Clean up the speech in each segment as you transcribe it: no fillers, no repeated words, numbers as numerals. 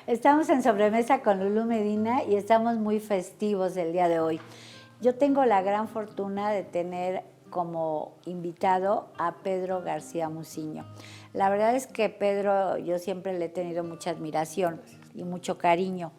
Estamos en Sobremesa con Lulú Medina y estamos muy festivos el día de hoy. Yo tengo la gran fortuna de tener como invitado a Pedro García Muciño. La verdad es que Pedro, yo siempre le he tenido mucha admiración y mucho cariño.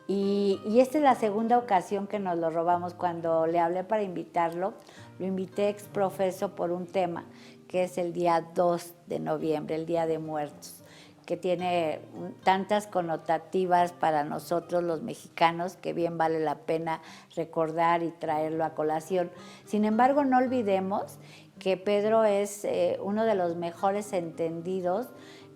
Y esta es la segunda ocasión que nos lo robamos. Cuando le hablé para invitarlo, lo invité ex profeso por un tema, que es el día 2 de noviembre, el Día de Muertos, que tiene tantas connotativas para nosotros los mexicanos que bien vale la pena recordar y traerlo a colación. Sin embargo, no olvidemos que Pedro es uno de los mejores entendidos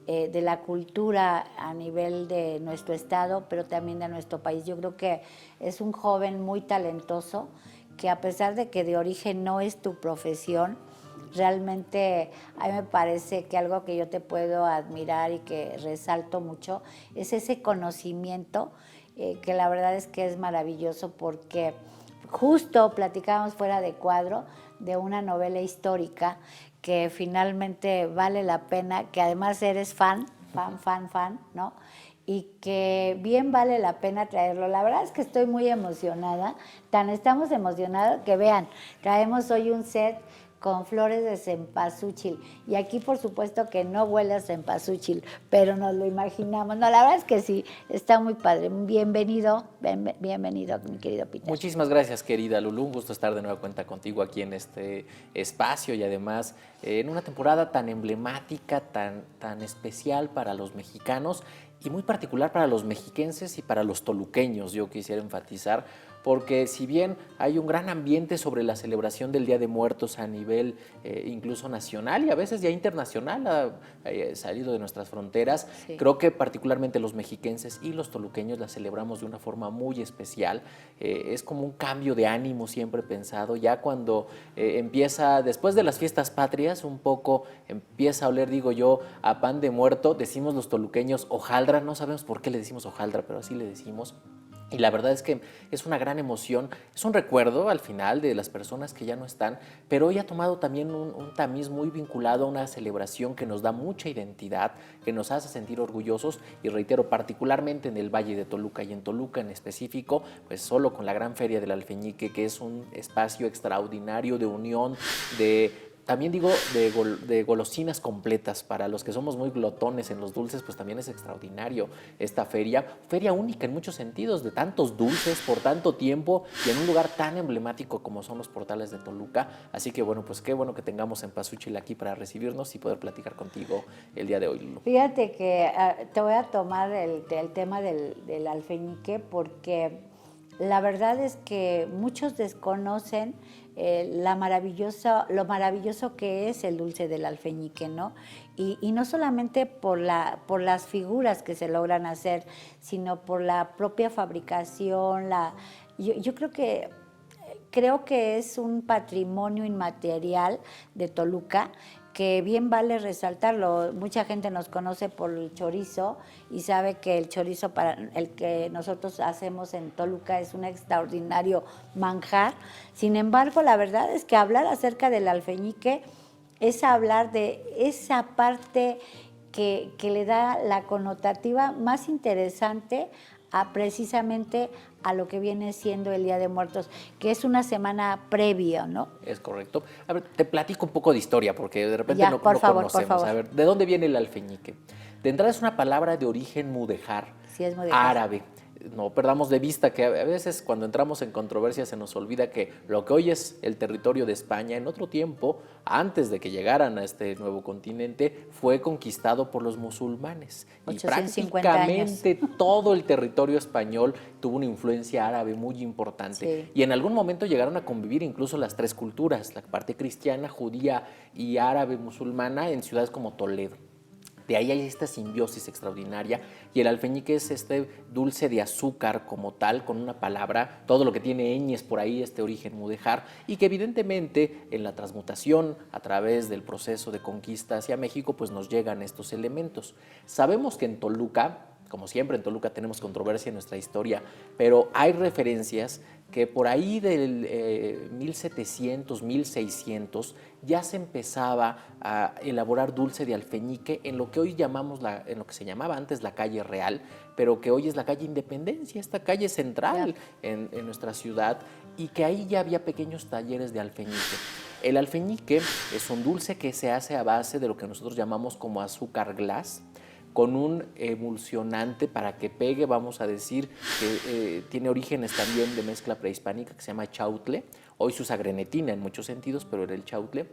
de la cultura a nivel de nuestro estado, pero también de nuestro país. Yo creo que es un joven muy talentoso, que a pesar de que de origen no es tu profesión, realmente a mí me parece que algo que yo te puedo admirar y que resalto mucho es ese conocimiento, que la verdad es que es maravilloso, porque justo platicábamos fuera de cuadro de una novela histórica que finalmente vale la pena, que además eres fan, ¿no? Y que bien vale la pena traerlo. La verdad es que estoy muy emocionada, tan estamos emocionados que vean, traemos hoy un set con flores de cempasúchil. Y aquí, por supuesto, que no huele a cempasúchil, pero nos lo imaginamos. No, la verdad es que sí, está muy padre. Bienvenido, bienvenido, mi querido Peter. Muchísimas gracias, querida Lulú. Un gusto estar de nueva cuenta contigo aquí en este espacio y además en una temporada tan emblemática, tan especial para los mexicanos y muy particular para los mexiquenses y para los toluqueños. Yo quisiera enfatizar, porque si bien hay un gran ambiente sobre la celebración del Día de Muertos a nivel incluso nacional y a veces ya internacional, ha salido de nuestras fronteras, sí, creo que particularmente los mexiquenses y los toluqueños la celebramos de una forma muy especial. Es como un cambio de ánimo siempre pensado, ya cuando empieza, después de las fiestas patrias, un poco empieza a oler, digo yo, a pan de muerto. Decimos los toluqueños hojaldra, no sabemos por qué le decimos hojaldra, pero así le decimos. Y la verdad es que es una gran emoción, es un recuerdo al final de las personas que ya no están, pero hoy ha tomado también un tamiz muy vinculado a una celebración que nos da mucha identidad, que nos hace sentir orgullosos y reitero, particularmente en el Valle de Toluca y en Toluca en específico, pues solo con la gran Feria del Alfeñique, que es un espacio extraordinario de unión, también digo de golosinas completas. Para los que somos muy glotones en los dulces, pues también es extraordinario esta feria única en muchos sentidos, de tantos dulces por tanto tiempo y en un lugar tan emblemático como son los portales de Toluca. Así que bueno, pues qué bueno que tengamos cempasúchil aquí para recibirnos y poder platicar contigo el día de hoy, Lulú. Fíjate que te voy a tomar el tema del alfeñique, porque la verdad es que muchos desconocen lo maravilloso que es el dulce del alfeñique, ¿no? Y no solamente por las figuras que se logran hacer, sino por la propia fabricación. Yo creo que es un patrimonio inmaterial de Toluca, que bien vale resaltarlo. Mucha gente nos conoce por el chorizo y sabe que el chorizo para el que nosotros hacemos en Toluca es un extraordinario manjar. Sin embargo, la verdad es que hablar acerca del alfeñique es hablar de esa parte que le da la connotativa más interesante precisamente a lo que viene siendo el Día de Muertos, que es una semana previa, ¿no? Es correcto. A ver, te platico un poco de historia, porque de repente no conocemos. Por favor. A ver, ¿de dónde viene el alfeñique? De entrada es una palabra de origen mudéjar, sí, es mudéjar, árabe. No perdamos de vista que a veces cuando entramos en controversia se nos olvida que lo que hoy es el territorio de España, en otro tiempo, antes de que llegaran a este nuevo continente, fue conquistado por los musulmanes. 850 y prácticamente años. Todo el territorio español tuvo una influencia árabe muy importante. Sí. Y en algún momento llegaron a convivir incluso las tres culturas, la parte cristiana, judía y árabe musulmana, en ciudades como Toledo. De ahí hay esta simbiosis extraordinaria, y el alfeñique es este dulce de azúcar como tal, con una palabra, todo lo que tiene ñes por ahí, este origen mudéjar, y que evidentemente en la transmutación a través del proceso de conquista hacia México, pues nos llegan estos elementos. Sabemos que en Toluca, como siempre en Toluca tenemos controversia en nuestra historia, pero hay referencias que por ahí del 1700, 1600 ya se empezaba a elaborar dulce de alfeñique en lo que hoy llamamos, en lo que se llamaba antes la calle Real, pero que hoy es la calle Independencia, esta calle central en nuestra ciudad, y que ahí ya había pequeños talleres de alfeñique. El alfeñique es un dulce que se hace a base de lo que nosotros llamamos como azúcar glass, con un emulsionante para que pegue, vamos a decir, que tiene orígenes también de mezcla prehispánica que se llama chautle. Hoy se usa grenetina en muchos sentidos, pero era el chautle.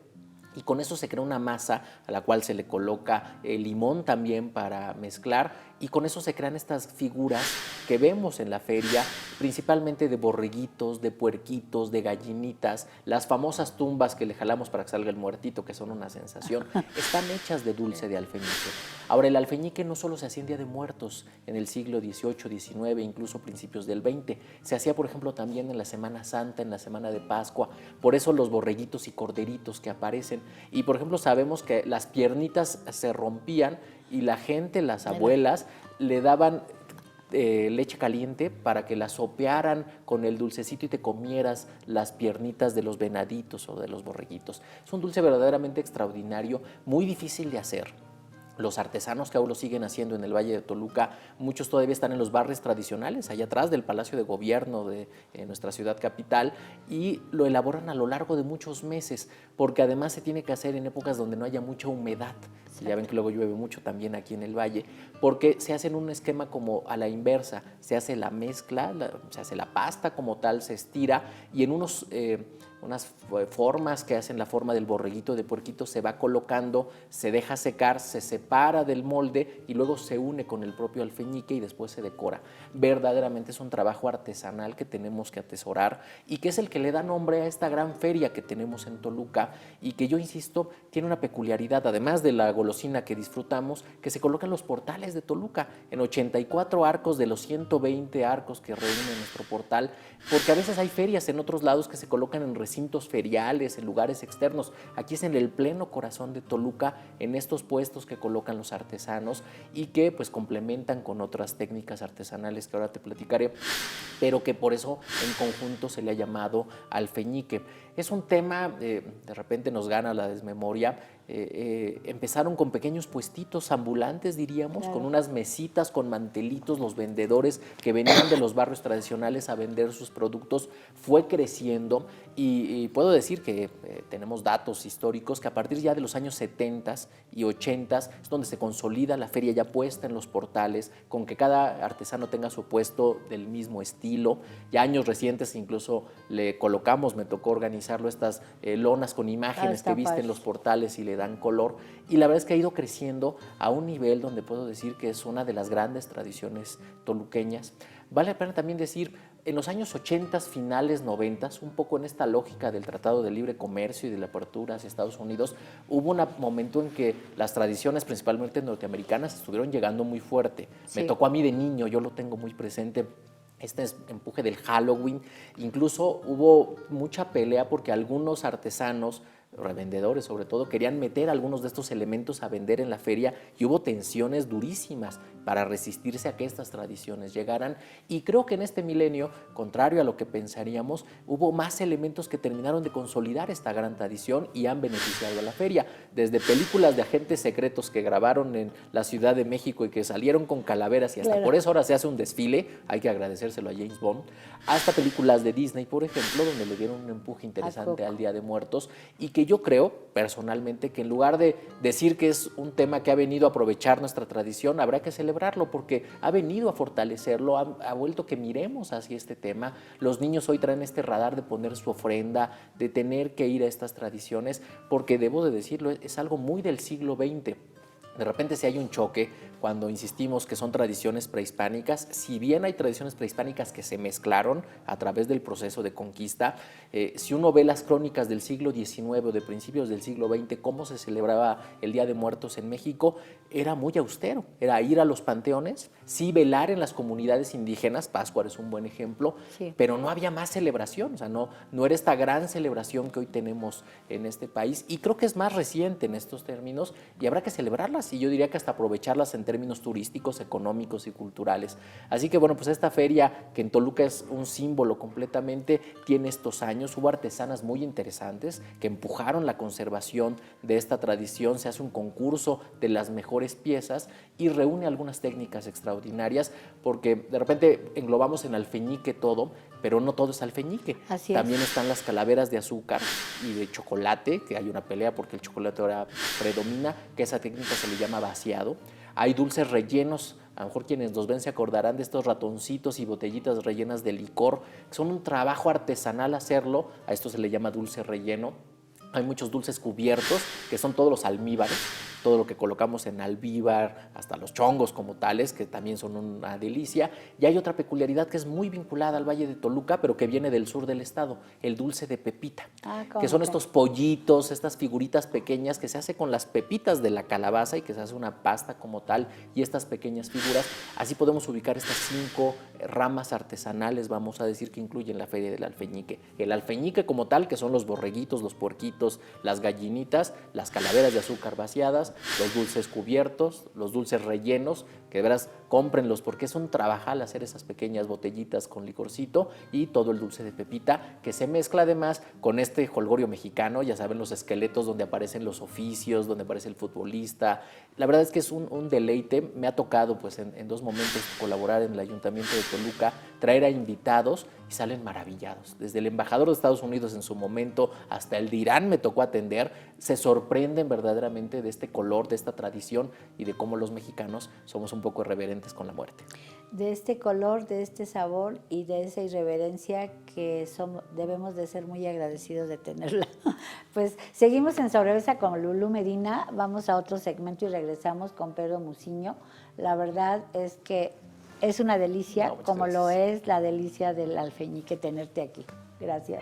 Y con eso se crea una masa a la cual se le coloca limón también para mezclar, y con eso se crean estas figuras que vemos en la feria, principalmente de borreguitos, de puerquitos, de gallinitas. Las famosas tumbas que le jalamos para que salga el muertito, que son una sensación, están hechas de dulce de alfeñique. Ahora, el alfeñique no solo se hacía en Día de Muertos en el siglo XVIII, XIX, incluso principios del XX. Se hacía, por ejemplo, también en la Semana Santa, en la Semana de Pascua. Por eso los borreguitos y corderitos que aparecen. Y, por ejemplo, sabemos que las piernitas se rompían y la gente, las abuelas, le daban leche caliente para que la sopearan con el dulcecito y te comieras las piernitas de los venaditos o de los borreguitos. Es un dulce verdaderamente extraordinario, muy difícil de hacer. Los artesanos que aún lo siguen haciendo en el Valle de Toluca, muchos todavía están en los barrios tradicionales, allá atrás del Palacio de Gobierno de nuestra ciudad capital, y lo elaboran a lo largo de muchos meses, porque además se tiene que hacer en épocas donde no haya mucha humedad. Ya ven que luego llueve mucho también aquí en el valle, porque se hace en un esquema como a la inversa. Se hace la mezcla, se hace la pasta como tal, se estira, y en unas formas que hacen la forma del borreguito, de puerquito, se va colocando, se deja secar, se separa del molde y luego se une con el propio alfeñique y después se decora. Verdaderamente es un trabajo artesanal que tenemos que atesorar y que es el que le da nombre a esta gran feria que tenemos en Toluca, y que, yo insisto, tiene una peculiaridad, además de la golosina que disfrutamos, que se coloca en los portales de Toluca, en 84 arcos de los 120 arcos que reúnen nuestro portal, porque a veces hay ferias en otros lados que se colocan en recintos feriales, en lugares externos. Aquí es en el pleno corazón de Toluca, en estos puestos que colocan los artesanos y que pues complementan con otras técnicas artesanales que ahora te platicaré, pero que por eso en conjunto se le ha llamado alfeñique. Es un tema, de repente nos gana la desmemoria. Empezaron con pequeños puestitos ambulantes, diríamos, con unas mesitas con mantelitos, los vendedores que venían de los barrios tradicionales a vender sus productos. Fue creciendo y puedo decir que tenemos datos históricos que a partir ya de los años 70 y 80 es donde se consolida la feria ya puesta en los portales, con que cada artesano tenga su puesto del mismo estilo. Ya años recientes incluso le colocamos, me tocó organizarlo, estas lonas con imágenes que visten los portales y le dan color, y la verdad es que ha ido creciendo a un nivel donde puedo decir que es una de las grandes tradiciones toluqueñas. Vale la pena también decir, en los años 80, finales 90, un poco en esta lógica del Tratado de Libre Comercio y de la apertura hacia Estados Unidos, hubo un momento en que las tradiciones, principalmente norteamericanas, estuvieron llegando muy fuerte. Sí. Me tocó a mí de niño, yo lo tengo muy presente, este empuje del Halloween. Incluso hubo mucha pelea porque algunos artesanos, revendedores sobre todo, querían meter algunos de estos elementos a vender en la feria, y hubo tensiones durísimas para resistirse a que estas tradiciones llegaran. Y creo que en este milenio, contrario a lo que pensaríamos, hubo más elementos que terminaron de consolidar esta gran tradición y han beneficiado a la feria, desde películas de agentes secretos que grabaron en la Ciudad de México y que salieron con calaveras y hasta por eso ahora se hace un desfile, hay que agradecérselo a James Bond, hasta películas de Disney, por ejemplo, donde le dieron un empuje interesante al Día de Muertos, y que yo creo personalmente que en lugar de decir que es un tema que ha venido a aprovechar nuestra tradición, habrá que celebrarlo porque ha venido a fortalecerlo, ha vuelto que miremos hacia este tema. Los niños hoy traen este radar de poner su ofrenda, de tener que ir a estas tradiciones, porque debo de decirlo, es algo muy del siglo XX. De repente si hay un choque cuando insistimos que son tradiciones prehispánicas, si bien hay tradiciones prehispánicas que se mezclaron a través del proceso de conquista, si uno ve las crónicas del siglo XIX o de principios del siglo XX, cómo se celebraba el Día de Muertos en México, era muy austero, era ir a los panteones, sí velar en las comunidades indígenas, Pátzcuaro es un buen ejemplo, pero no había más celebración, o sea, no era esta gran celebración que hoy tenemos en este país, y creo que es más reciente en estos términos y habrá que celebrarla más, y yo diría que hasta aprovecharlas en términos turísticos, económicos y culturales. Así que bueno, pues esta feria, que en Toluca es un símbolo completamente, tiene estos años. Hubo artesanas muy interesantes que empujaron la conservación de esta tradición. Se hace un concurso de las mejores piezas y reúne algunas técnicas extraordinarias, porque de repente englobamos en alfeñique todo, pero no todo es alfeñique. Así También es. están las calaveras de azúcar y de chocolate, que hay una pelea porque el chocolate ahora predomina, que esa técnica se le llama vaciado. Hay dulces rellenos, a lo mejor quienes nos ven se acordarán de estos ratoncitos y botellitas rellenas de licor, que son un trabajo artesanal hacerlo, a esto se le llama dulce relleno. Hay muchos dulces cubiertos, que son todos los almíbares, todo lo que colocamos en almíbar, hasta los chongos como tales, que también son una delicia. Y hay otra peculiaridad que es muy vinculada al Valle de Toluca, pero que viene del sur del estado, el dulce de pepita, que son estos pollitos, estas figuritas pequeñas que se hace con las pepitas de la calabaza y que se hace una pasta como tal, y estas pequeñas figuras. Así podemos ubicar estas 5 ramas artesanales, vamos a decir, que incluyen la Feria del Alfeñique. El alfeñique como tal, que son los borreguitos, los puerquitos, las gallinitas, las calaveras de azúcar vaciadas, los dulces cubiertos, los dulces rellenos, que de veras cómprenlos porque es un trabajal hacer esas pequeñas botellitas con licorcito, y todo el dulce de pepita, que se mezcla además con este jolgorio mexicano, ya saben, los esqueletos donde aparecen los oficios, donde aparece el futbolista. La verdad es que es un deleite. Me ha tocado pues en 2 momentos colaborar en el Ayuntamiento de Toluca, traer a invitados y salen maravillados. Desde el embajador de Estados Unidos en su momento hasta el de Irán me tocó atender, se sorprenden verdaderamente de este color, de esta tradición y de cómo los mexicanos somos un poco irreverentes con la muerte. De este color, de este sabor y de esa irreverencia que debemos de ser muy agradecidos de tenerla. Pues seguimos en Sobremesa con Lulú Medina, vamos a otro segmento y regresamos con Pedro Muciño. La verdad es que es una delicia, como gracias. lo es la delicia del alfeñique tenerte aquí. Gracias.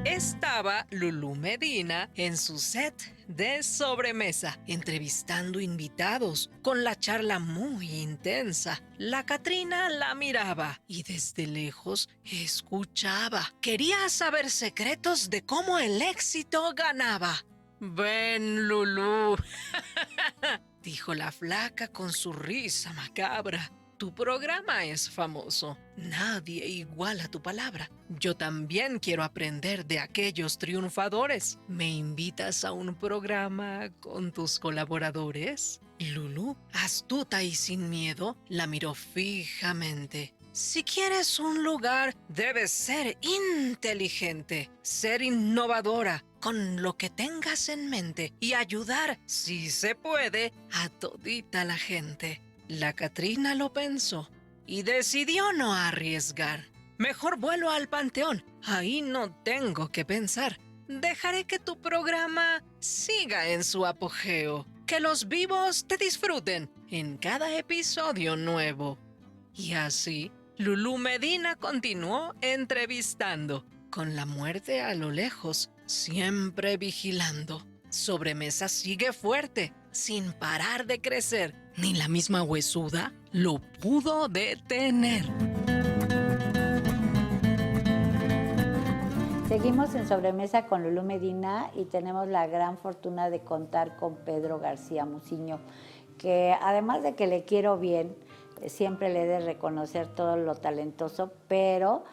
Estaba Lulú Medina en su set de Sobremesa, entrevistando invitados, con la charla muy intensa. La Catrina la miraba y desde lejos escuchaba. Quería saber secretos de cómo el éxito ganaba. «Ven, Lulú», dijo la flaca con su risa macabra. «Tu programa es famoso. Nadie iguala tu palabra. Yo también quiero aprender de aquellos triunfadores. ¿Me invitas a un programa con tus colaboradores?» Lulú, astuta y sin miedo, la miró fijamente. «Si quieres un lugar, debes ser inteligente, ser innovadora, con lo que tengas en mente, y ayudar, si se puede, a todita la gente». La Catrina lo pensó y decidió no arriesgar. «Mejor vuelo al Panteón. Ahí no tengo que pensar. Dejaré que tu programa siga en su apogeo. Que los vivos te disfruten en cada episodio nuevo». Y así, Lulú Medina continuó entrevistando, con la muerte a lo lejos, siempre vigilando. Sobremesa sigue fuerte, sin parar de crecer. Ni la misma huesuda lo pudo detener. Seguimos en Sobremesa con Lulú Medina y tenemos la gran fortuna de contar con Pedro García Muciño, que además de que le quiero bien, siempre le he de reconocer todo lo talentoso, pero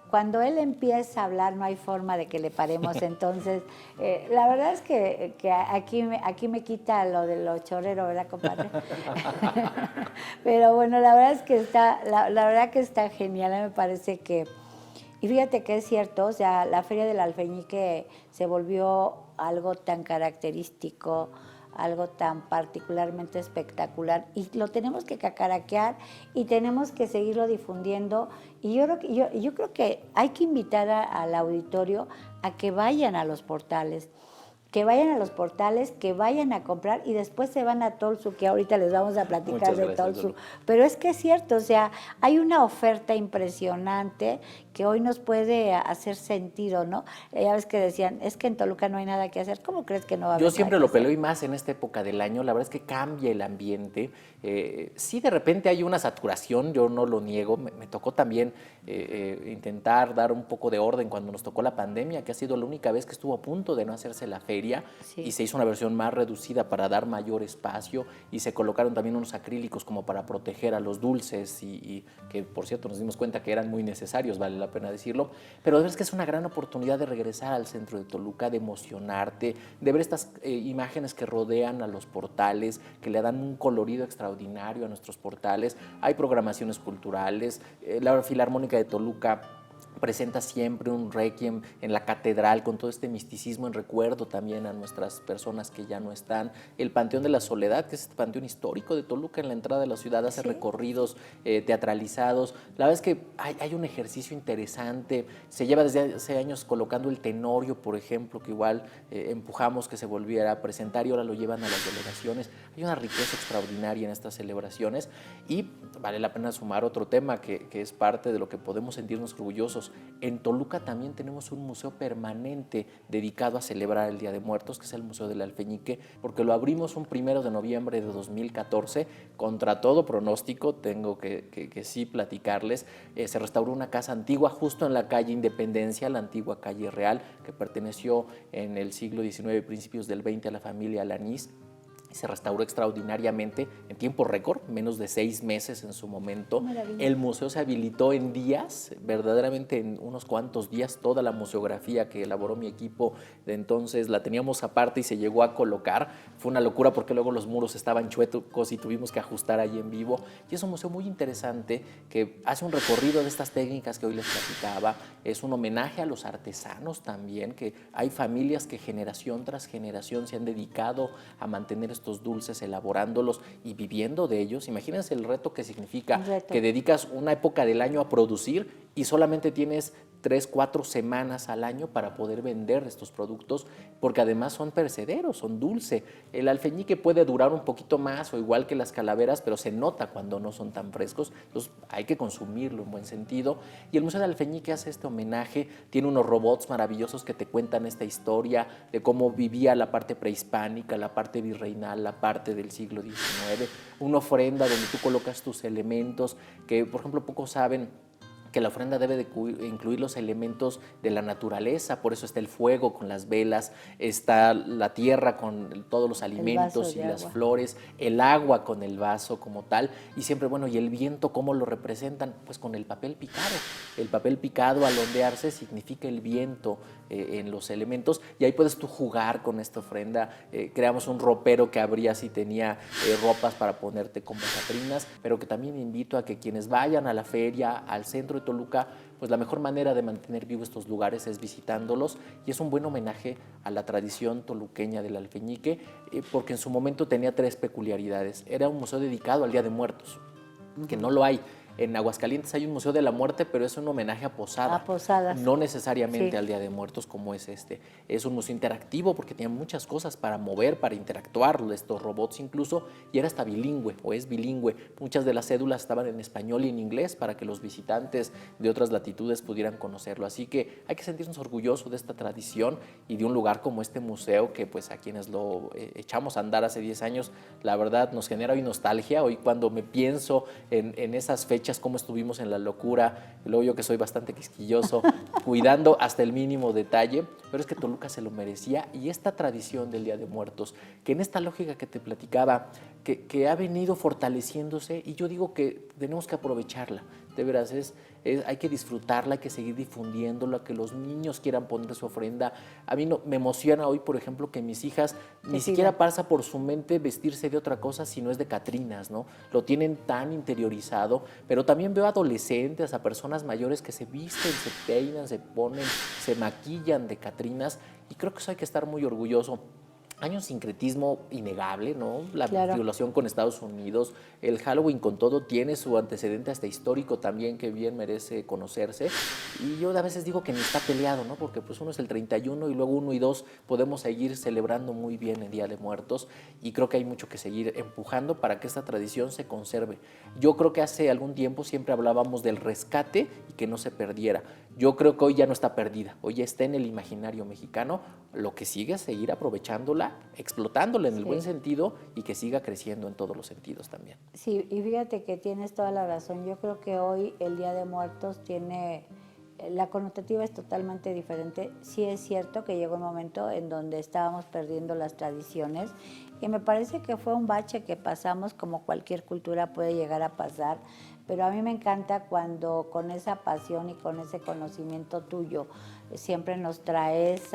cuando él empieza a hablar no hay forma de que le paremos. Entonces, la verdad es que aquí me quita lo de lo chorero, ¿verdad, compadre? Pero bueno, la verdad es que la verdad que está genial, me parece que... Y fíjate que es cierto, o sea, la Feria del Alfeñique se volvió algo tan característico, algo tan particularmente espectacular, y lo tenemos que cacaraquear y tenemos que seguirlo difundiendo. Y yo creo que hay que invitar al auditorio a que vayan a los portales. que vayan a los portales, que vayan a comprar y después se van a Tolsu, que ahorita les vamos a platicar Muchas de gracias, Tolsu. Lulu. Pero es que es cierto, o sea, hay una oferta impresionante que hoy nos puede hacer sentido, ¿no? Ya ves que decían, es que en Toluca no hay nada que hacer. ¿Cómo crees que no va a haber Yo nada siempre que lo hacer? peleo y más en esta época del año, la verdad es que cambia el ambiente. Sí, de repente hay una saturación, yo no lo niego. Me tocó también intentar dar un poco de orden cuando nos tocó la pandemia, que ha sido la única vez que estuvo a punto de no hacerse la feria, Sí. y se hizo una versión más reducida para dar mayor espacio, y se colocaron también unos acrílicos como para proteger a los dulces, y que por cierto nos dimos cuenta que eran muy necesarios, vale la pena decirlo. Pero de verdad es que es una gran oportunidad de regresar al centro de Toluca, de emocionarte, de ver estas imágenes que rodean a los portales, que le dan un colorido extraordinario a nuestros portales. Hay programaciones culturales, la Filarmónica de Toluca presenta siempre un requiem en la catedral con todo este misticismo en recuerdo también a nuestras personas que ya no están. El Panteón de la Soledad, que es este panteón histórico de Toluca en la entrada de la ciudad, hace recorridos teatralizados. La verdad es que hay un ejercicio interesante. Se lleva desde hace años colocando el Tenorio, por ejemplo, que igual empujamos que se volviera a presentar y ahora lo llevan a las delegaciones. Hay una riqueza extraordinaria en estas celebraciones y vale la pena sumar otro tema que es parte de lo que podemos sentirnos orgullosos. En Toluca también tenemos un museo permanente dedicado a celebrar el Día de Muertos, que es el Museo del Alfeñique, porque lo abrimos un 1 de noviembre de 2014, contra todo pronóstico, tengo que sí platicarles. Se restauró una casa antigua justo en la calle Independencia, la antigua calle Real, que perteneció en el siglo XIX, principios del XX, a la familia Alanís. Se restauró extraordinariamente en tiempo récord, menos de 6 meses en su momento. El museo se habilitó en días, verdaderamente en unos cuantos días. Toda la museografía que elaboró mi equipo de entonces la teníamos aparte y se llegó a colocar. Fue una locura porque luego los muros estaban chuecos y tuvimos que ajustar ahí en vivo. Y es un museo muy interesante que hace un recorrido de estas técnicas que hoy les platicaba. Es un homenaje a los artesanos también, que hay familias que generación tras generación se han dedicado a mantener estos dulces, elaborándolos y viviendo de ellos. Imagínense el reto que significa que dedicas una época del año a producir y solamente tienes 3, 4 semanas al año para poder vender estos productos, porque además son perecederos, son dulce. El alfeñique puede durar un poquito más o igual que las calaveras, pero se nota cuando no son tan frescos, entonces hay que consumirlo en buen sentido. Y el Museo del Alfeñique hace este homenaje, tiene unos robots maravillosos que te cuentan esta historia de cómo vivía la parte prehispánica, la parte virreinal, la parte del siglo XIX, una ofrenda donde tú colocas tus elementos, que por ejemplo pocos saben que la ofrenda debe de incluir los elementos de la naturaleza, por eso está el fuego con las velas, está la tierra con todos los alimentos y las flores, el agua con el vaso como tal, y siempre, bueno, y el viento, ¿cómo lo representan? Pues con el papel picado. El papel picado al ondearse significa el viento en los elementos, y ahí puedes tú jugar con esta ofrenda. Creamos un ropero que abrías y tenía ropas para ponerte como catrinas, pero que también invito a que quienes vayan a la feria, al centro de Toluca, pues la mejor manera de mantener vivos estos lugares es visitándolos, y es un buen homenaje a la tradición toluqueña del alfeñique, porque en su momento tenía 3 peculiaridades. Era un museo dedicado al Día de Muertos, que no lo hay. En Aguascalientes hay un Museo de la Muerte, pero es un homenaje a Posada. A Posadas. No necesariamente al Día de Muertos como es este. Es un museo interactivo porque tiene muchas cosas para mover, para interactuar, estos robots incluso, y era hasta bilingüe, o es bilingüe. Muchas de las cédulas estaban en español y en inglés para que los visitantes de otras latitudes pudieran conocerlo. Así que hay que sentirnos orgullosos de esta tradición y de un lugar como este museo que pues a quienes lo echamos a andar hace 10 años, la verdad nos genera hoy nostalgia. Hoy cuando me pienso en esas fechas, cómo estuvimos en la locura, luego yo que soy bastante quisquilloso, cuidando hasta el mínimo detalle, pero es que Toluca se lo merecía, y esta tradición del Día de Muertos, que en esta lógica que te platicaba, que ha venido fortaleciéndose, y yo digo que tenemos que aprovecharla, de veras, hay que disfrutarla, hay que seguir difundiéndola, que los niños quieran poner su ofrenda. A mí me emociona hoy, por ejemplo, que mis hijas ni siquiera pasa por su mente vestirse de otra cosa si no es de catrinas, ¿no? Lo tienen tan interiorizado, pero también veo adolescentes, a personas mayores que se visten, se peinan, se ponen, se maquillan de catrinas, y creo que eso hay que estar muy orgulloso. Hay un sincretismo innegable, ¿no? La Claro. violación con Estados Unidos, el Halloween con todo tiene su antecedente hasta histórico también que bien merece conocerse. Y yo a veces digo que ni está peleado, ¿no? Porque pues uno es el 31 y luego 1 y 2 podemos seguir celebrando muy bien el Día de Muertos y creo que hay mucho que seguir empujando para que esta tradición se conserve. Yo creo que hace algún tiempo siempre hablábamos del rescate y que no se perdiera. Yo creo que hoy ya no está perdida, hoy ya está en el imaginario mexicano. Lo que sigue es seguir aprovechándola, explotándola en el buen sentido y que siga creciendo en todos los sentidos también. Sí, y fíjate que tienes toda la razón. Yo creo que hoy el Día de Muertos tiene, la connotativa es totalmente diferente. Sí es cierto que llegó un momento en donde estábamos perdiendo las tradiciones y me parece que fue un bache que pasamos, como cualquier cultura puede llegar a pasar, pero a mí me encanta cuando con esa pasión y con ese conocimiento tuyo siempre nos traes,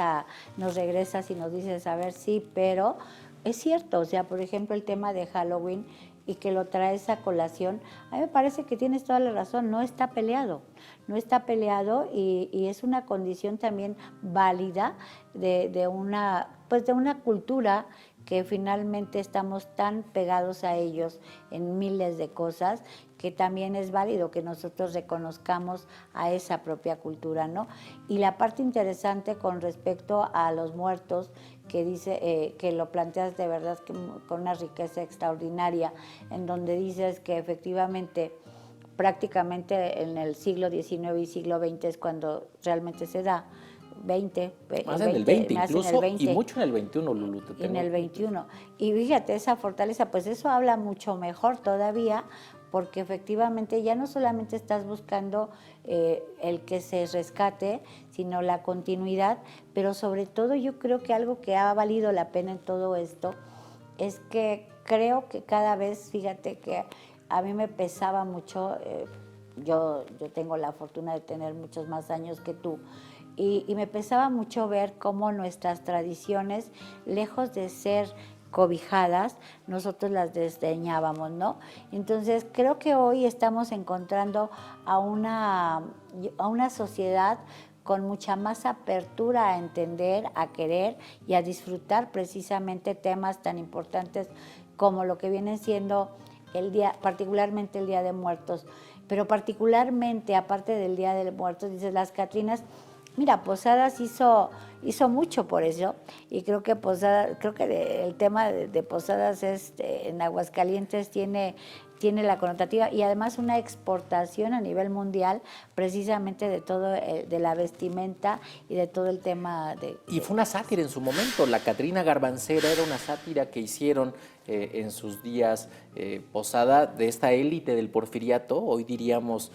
nos regresas y nos dices, a ver, sí, pero es cierto, o sea, por ejemplo, el tema de Halloween y que lo traes a colación, a mí me parece que tienes toda la razón, no está peleado, no está peleado y es una condición también válida de una, pues de una cultura que finalmente estamos tan pegados a ellos en miles de cosas, que también es válido que nosotros reconozcamos a esa propia cultura, ¿no? Y la parte interesante con respecto a los muertos, que dice, que lo planteas de verdad que con una riqueza extraordinaria, en donde dices que efectivamente prácticamente en el siglo XIX y siglo XX es cuando realmente se da, 20, Más en el 20 más en el incluso 20. Y mucho en el 21, Lulu. En el 21. Y fíjate, esa fortaleza, pues eso habla mucho mejor todavía, porque efectivamente ya no solamente estás buscando el que se rescate, sino la continuidad, pero sobre todo yo creo que algo que ha valido la pena en todo esto es que creo que cada vez, fíjate que a mí me pesaba mucho, yo tengo la fortuna de tener muchos más años que tú, y me pesaba mucho ver cómo nuestras tradiciones, lejos de ser cobijadas, nosotros las desdeñábamos, ¿no? Entonces creo que hoy estamos encontrando a una sociedad con mucha más apertura a entender, a querer y a disfrutar precisamente temas tan importantes como lo que viene siendo el día, particularmente el Día de Muertos. Pero particularmente, aparte del Día de Muertos, dices, las Catrinas. Mira, Posadas hizo mucho por eso, y creo que el tema de Posadas en Aguascalientes tiene la connotativa y además una exportación a nivel mundial precisamente de todo, de la vestimenta y de todo el tema Y fue una sátira en su momento. La Catrina Garbancera era una sátira que hicieron en sus días Posada de esta élite del porfiriato, hoy diríamos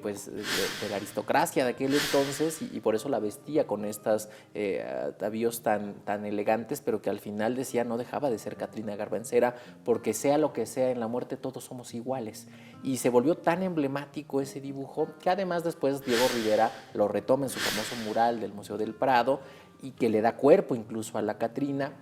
pues de la aristocracia de aquel entonces, y por eso la vestía con estas atavíos tan elegantes, pero que al final decía no dejaba de ser Catrina Garbancera, porque sea lo que sea en la muerte todos somos iguales. Y se volvió tan emblemático ese dibujo que además después Diego Rivera lo retoma en su famoso mural del Museo del Prado y que le da cuerpo incluso a la Catrina.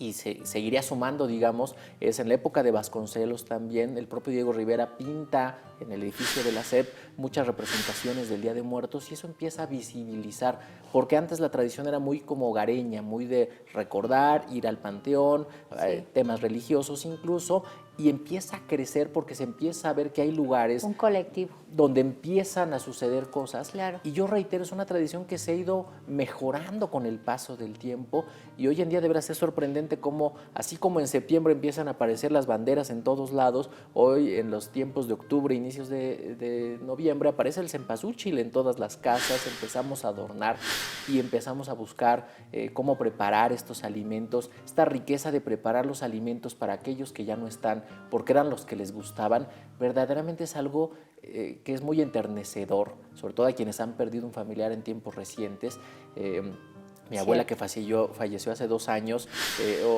Y se seguiría sumando, digamos, es en la época de Vasconcelos también, el propio Diego Rivera pinta en el edificio de la SEP muchas representaciones del Día de Muertos y eso empieza a visibilizar, porque antes la tradición era muy como hogareña, muy de recordar, ir al panteón, temas religiosos incluso, y empieza a crecer porque se empieza a ver que hay lugares... Un colectivo. Donde empiezan a suceder cosas. Claro. Y yo reitero, es una tradición que se ha ido mejorando con el paso del tiempo y hoy en día deberá ser sorprendente cómo, así como en septiembre empiezan a aparecer las banderas en todos lados, hoy en los tiempos de octubre, inicios de noviembre, aparece el cempasúchil en todas las casas, empezamos a adornar y empezamos a buscar cómo preparar estos alimentos, esta riqueza de preparar los alimentos para aquellos que ya no están, porque eran los que les gustaban, verdaderamente es algo que es muy enternecedor, sobre todo a quienes han perdido un familiar en tiempos recientes. Mi abuela que falleció hace 2 años,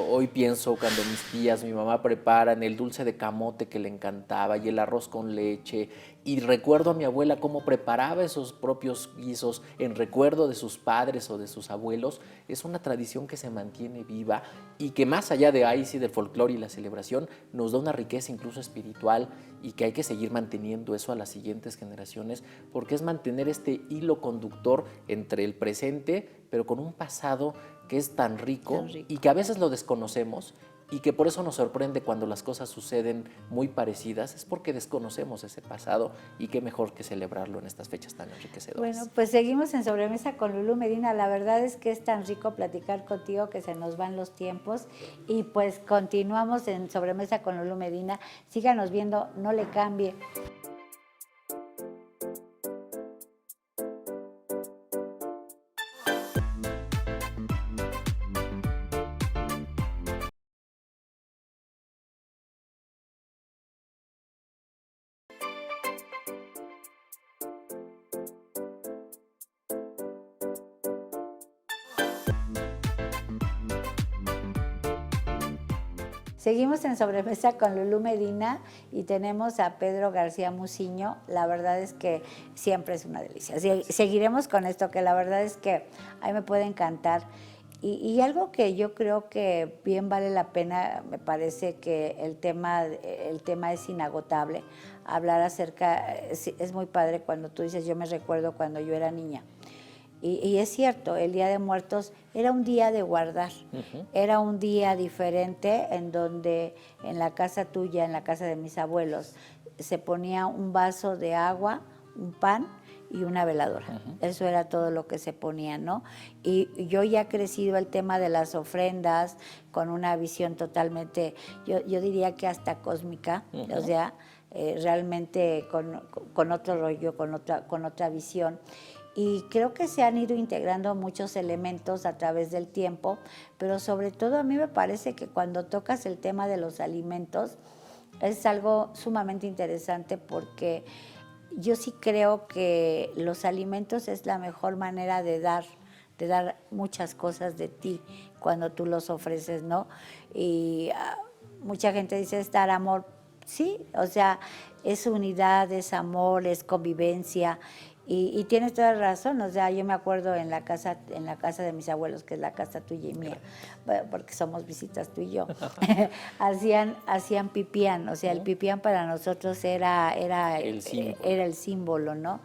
hoy pienso cuando mis tías, mi mamá preparan el dulce de camote que le encantaba y el arroz con leche, y recuerdo a mi abuela cómo preparaba esos propios guisos en recuerdo de sus padres o de sus abuelos. Es una tradición que se mantiene viva y que más allá de ahí sí del folclore y la celebración nos da una riqueza incluso espiritual y que hay que seguir manteniendo eso a las siguientes generaciones porque es mantener este hilo conductor entre el presente pero con un pasado que es tan rico, Tan rico. y que a veces lo desconocemos y que por eso nos sorprende cuando las cosas suceden muy parecidas, es porque desconocemos ese pasado y qué mejor que celebrarlo en estas fechas tan enriquecedoras. Bueno, pues seguimos en Sobremesa con Lulú Medina. La verdad es que es tan rico platicar contigo que se nos van los tiempos y pues continuamos en Sobremesa con Lulú Medina. Síganos viendo, no le cambie. Seguimos en Sobremesa con Lulú Medina y tenemos a Pedro García Muciño. La verdad es que siempre es una delicia. Seguiremos con esto, que la verdad es que a mí me puede encantar. Y algo que yo creo que bien vale la pena, me parece que el tema es inagotable. Hablar acerca, es muy padre cuando tú dices, yo me recuerdo cuando yo era niña. Y es cierto, el Día de Muertos era un día de guardar, era un día diferente en donde en la casa tuya, en la casa de mis abuelos, se ponía un vaso de agua, un pan y una veladora. Eso era todo lo que se ponía, ¿no? Y yo ya he crecido el tema de las ofrendas con una visión totalmente, yo diría que hasta cósmica, o sea, realmente con otro rollo, con otra visión. Y creo que se han ido integrando muchos elementos a través del tiempo, pero sobre todo a mí me parece que cuando tocas el tema de los alimentos es algo sumamente interesante porque yo sí creo que los alimentos es la mejor manera de dar muchas cosas de ti cuando tú los ofreces, ¿no? Y mucha gente dice es dar amor, sí, o sea, es unidad, es amor, es convivencia. Y tienes toda la razón, o sea, yo me acuerdo en la casa de mis abuelos, que es la casa tuya y mía, porque somos visitas tú y yo, hacían pipián, o sea, el pipián para nosotros era el símbolo, ¿no?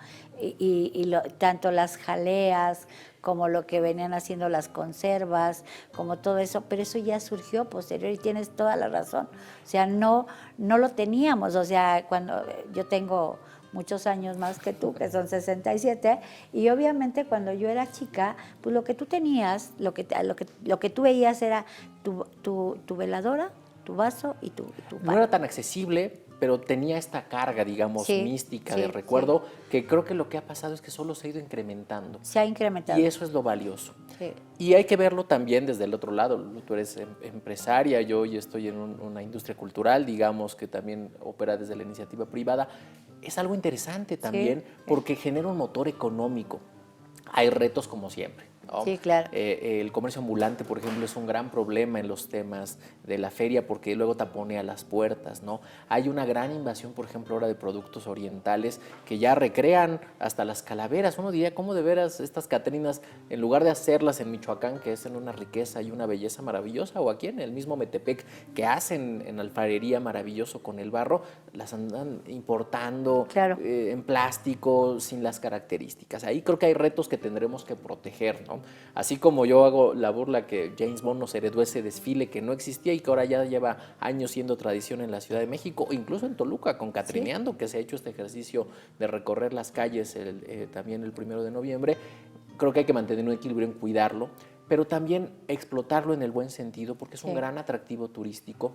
Tanto las jaleas como lo que venían haciendo las conservas, como todo eso, pero eso ya surgió posterior y tienes toda la razón, o sea, no lo teníamos, o sea, cuando yo tengo muchos años más que tú, que son 67, y obviamente cuando yo era chica, pues lo que tú tenías, lo que tú veías era tu veladora, tu vaso y tu pan. No era tan accesible, pero tenía esta carga, digamos, mística de recuerdo, que creo que lo que ha pasado es que solo se ha ido incrementando. Se ha incrementado. Y eso es lo valioso. Sí. Y hay que verlo también desde el otro lado. Tú eres empresaria, yo hoy estoy en una industria cultural, digamos, que también opera desde la iniciativa privada. Es algo interesante también porque genera un motor económico. Hay retos como siempre, ¿no? Sí, claro. El comercio ambulante, por ejemplo, es un gran problema en los temas de la feria porque luego tapone a las puertas, ¿no? Hay una gran invasión, por ejemplo, ahora de productos orientales que ya recrean hasta las calaveras. Uno diría, ¿cómo de veras estas catrinas, en lugar de hacerlas en Michoacán, que es en una riqueza y una belleza maravillosa, o aquí en el mismo Metepec, que hacen en alfarería maravilloso con el barro, las andan importando en plástico, sin las características? Ahí creo que hay retos que tendremos que proteger, ¿no? Así como yo hago la burla que James Bond nos heredó ese desfile que no existía y que ahora ya lleva años siendo tradición en la Ciudad de México, o incluso en Toluca con Catrineando, que se ha hecho este ejercicio de recorrer las calles también el 1 de noviembre. Creo que hay que mantener un equilibrio en cuidarlo, pero también explotarlo en el buen sentido porque es un gran atractivo turístico.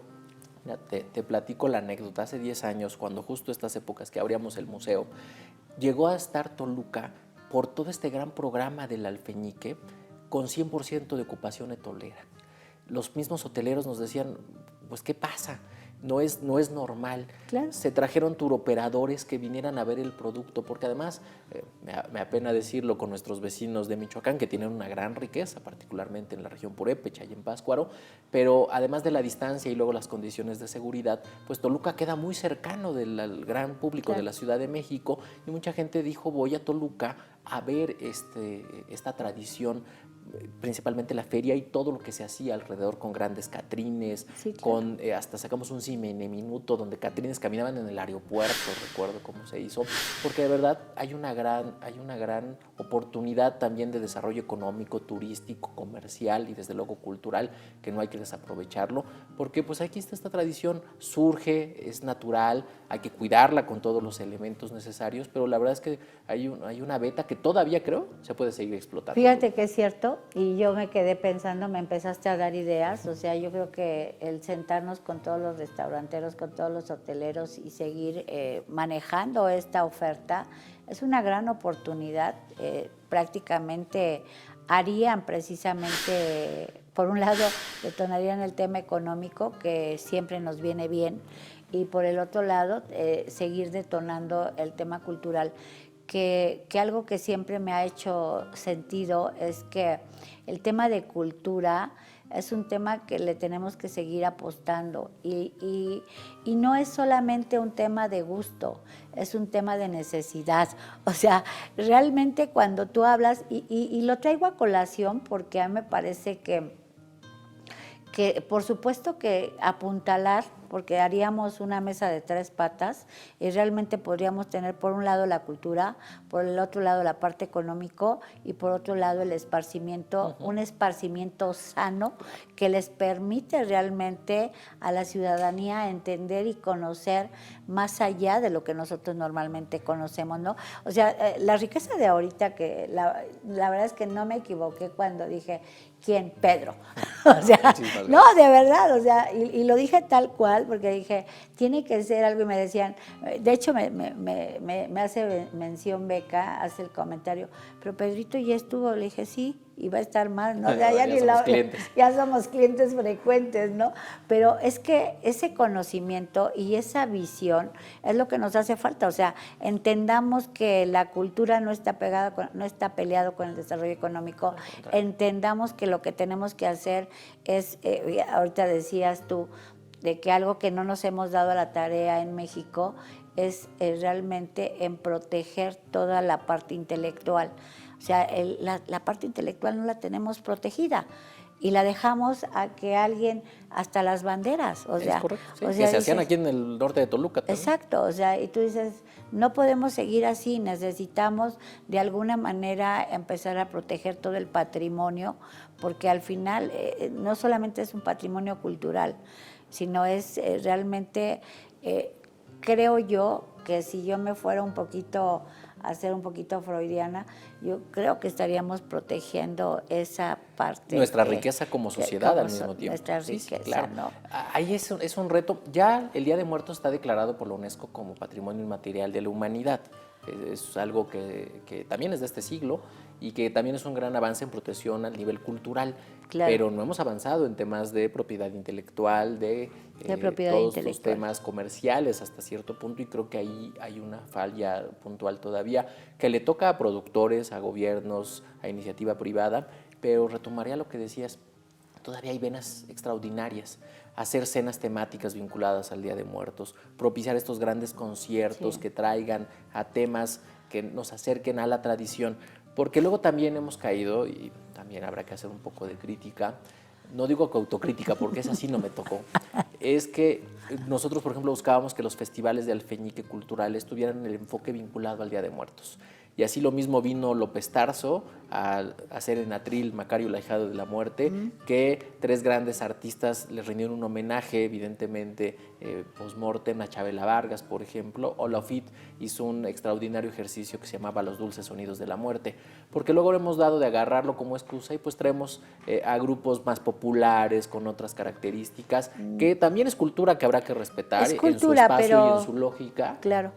Mira, te platico la anécdota. Hace 10 años, cuando justo estas épocas que abríamos el museo, llegó a estar Toluca por todo este gran programa del Alfeñique con 100% de ocupación hotelera. Los mismos hoteleros nos decían, pues, ¿qué pasa? No es normal. Claro. Se trajeron turoperadores que vinieran a ver el producto, porque además, me apena decirlo con nuestros vecinos de Michoacán, que tienen una gran riqueza, particularmente en la región purépecha y en Pátzcuaro, pero además de la distancia y luego las condiciones de seguridad, pues Toluca queda muy cercano del gran público de la Ciudad de México, y mucha gente dijo, voy a Toluca a ver esta tradición principalmente la feria y todo lo que se hacía alrededor con grandes catrines, Sí, claro. con hasta sacamos un cine minuto donde catrines caminaban en el aeropuerto, recuerdo cómo se hizo, porque de verdad hay una gran oportunidad también de desarrollo económico, turístico, comercial y desde luego cultural, que no hay que desaprovecharlo, porque pues aquí está esta tradición, surge, es natural, hay que cuidarla con todos los elementos necesarios, pero la verdad es que hay una beta que todavía creo se puede seguir explotando. Fíjate que es cierto, y yo me quedé pensando, me empezaste a dar ideas, o sea, yo creo que el sentarnos con todos los restauranteros, con todos los hoteleros y seguir manejando esta oferta es una gran oportunidad. Prácticamente harían precisamente, por un lado, detonarían el tema económico, que siempre nos viene bien, y por el otro lado, seguir detonando el tema cultural. Que algo que siempre me ha hecho sentido es que el tema de cultura es un tema que le tenemos que seguir apostando y no es solamente un tema de gusto, es un tema de necesidad. O sea, realmente cuando tú hablas, y lo traigo a colación porque a mí me parece que por supuesto que apuntalar, porque haríamos una mesa de 3 patas y realmente podríamos tener por un lado la cultura, por el otro lado la parte económico y por otro lado el esparcimiento, un esparcimiento sano que les permite realmente a la ciudadanía entender y conocer más allá de lo que nosotros normalmente conocemos, ¿no? O sea, la riqueza de ahorita, que la verdad es que no me equivoqué cuando dije, ¿quién? Pedro. O sea, no, de verdad, o sea, y lo dije tal cual, porque dije, tiene que ser algo, y me decían, de hecho me hace mención Beca, hace el comentario, pero Pedrito ya estuvo, le dije, sí, y va a estar mal, ¿no? O sea, ya somos clientes frecuentes, ¿no? Pero es que ese conocimiento y esa visión es lo que nos hace falta, o sea, entendamos que la cultura no está no está peleado con el desarrollo económico, entendamos que lo que tenemos que hacer es, ahorita decías tú, de que algo que no nos hemos dado a la tarea en México es realmente en proteger toda la parte intelectual. O sea, la parte intelectual no la tenemos protegida y la dejamos a que alguien, hasta las banderas, o sea, es correcto, sí, o sea, que se hacían aquí en el norte de Toluca también. Exacto, o sea, y tú dices, no podemos seguir así, necesitamos de alguna manera empezar a proteger todo el patrimonio, porque al final no solamente es un patrimonio cultural, sino es realmente, creo yo, que si yo me fuera un poquito a ser un poquito freudiana, yo creo que estaríamos protegiendo esa parte. Nuestra riqueza como sociedad al mismo tiempo. Nuestra riqueza, sí, claro. ¿no? Ahí es un reto. Ya el Día de Muertos está declarado por la UNESCO como Patrimonio Inmaterial de la Humanidad. Es algo que también es de este siglo y que también es un gran avance en protección al nivel cultural. Claro. Pero no hemos avanzado en temas de propiedad intelectual, de propiedad todos intelectual. los temas comerciales hasta cierto punto, y creo que ahí hay una falla puntual todavía que le toca a productores, a gobiernos, a iniciativa privada, pero retomaría lo que decías, todavía hay venas extraordinarias, hacer cenas temáticas vinculadas al Día de Muertos, propiciar estos grandes conciertos que traigan a temas que nos acerquen a la tradición, porque luego también hemos caído, y también habrá que hacer un poco de crítica, no digo que autocrítica porque esa sí no me tocó, es que nosotros, por ejemplo, buscábamos que los festivales de alfeñique culturales tuvieran el enfoque vinculado al Día de Muertos. Y así lo mismo vino López Tarso a hacer en Atril Macario el ahijado de la muerte, que 3 grandes artistas le rindieron un homenaje, evidentemente, post-mortem a Chabela Vargas, por ejemplo. Olafit hizo un extraordinario ejercicio que se llamaba Los Dulces Sonidos de la Muerte, porque luego hemos dado de agarrarlo como excusa y pues traemos a grupos más populares, con otras características, que también es cultura que habrá que respetar Es cultura, en su espacio pero y en su lógica. Claro.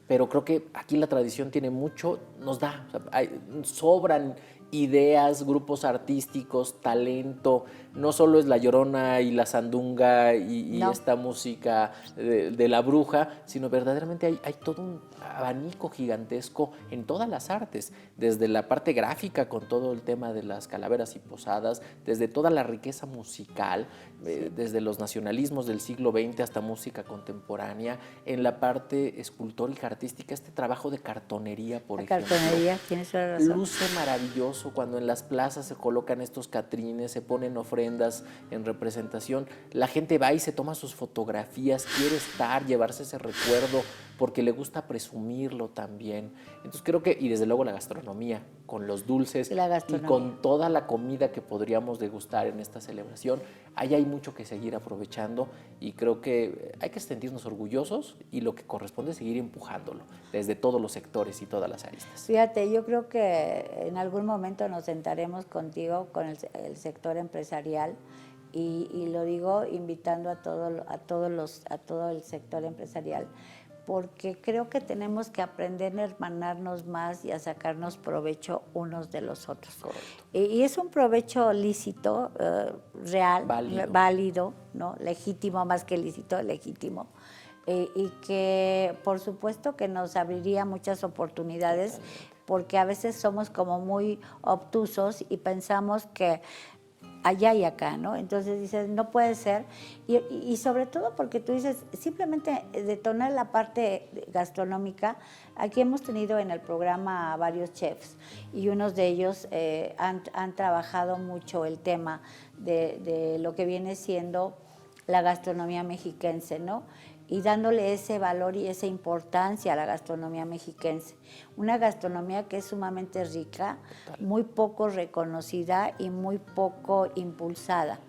Pero creo que aquí la tradición tiene mucho, nos da, o sea, sobran ideas, grupos artísticos, talento, no solo es la Llorona y la Sandunga y No. esta música de la bruja, sino verdaderamente hay todo un abanico gigantesco en todas las artes, desde la parte gráfica con todo el tema de las calaveras y posadas, desde toda la riqueza musical, desde los nacionalismos del siglo XX hasta música contemporánea, en la parte escultórica, artística, este trabajo de cartonería, por ejemplo. Cartonería, tienes toda la razón. Luce maravilloso cuando en las plazas se colocan estos catrines, se ponen ofrendas en representación, la gente va y se toma sus fotografías, quiere estar, llevarse ese recuerdo, porque le gusta presumirlo también. Entonces creo que, y desde luego la gastronomía, con los dulces y con toda la comida que podríamos degustar en esta celebración, ahí hay mucho que seguir aprovechando y creo que hay que sentirnos orgullosos y lo que corresponde es seguir empujándolo desde todos los sectores y todas las aristas. Fíjate, yo creo que en algún momento nos sentaremos contigo, con el sector empresarial, y lo digo invitando a todo el sector empresarial, porque creo que tenemos que aprender a hermanarnos más y a sacarnos provecho unos de los otros. Correcto. Y es un provecho lícito, real, válido, ¿no? Legítimo, más que lícito, legítimo. Y que por supuesto que nos abriría muchas oportunidades, porque a veces somos como muy obtusos y pensamos que allá y acá, ¿no? Entonces dices, no puede ser. Y sobre todo porque tú dices, simplemente detonar la parte gastronómica. Aquí hemos tenido en el programa varios chefs y unos de ellos han trabajado mucho el tema de lo que viene siendo la gastronomía mexiquense, ¿no? Y dándole ese valor y esa importancia a la gastronomía mexiquense. Una gastronomía que es sumamente rica, muy poco reconocida y muy poco impulsada.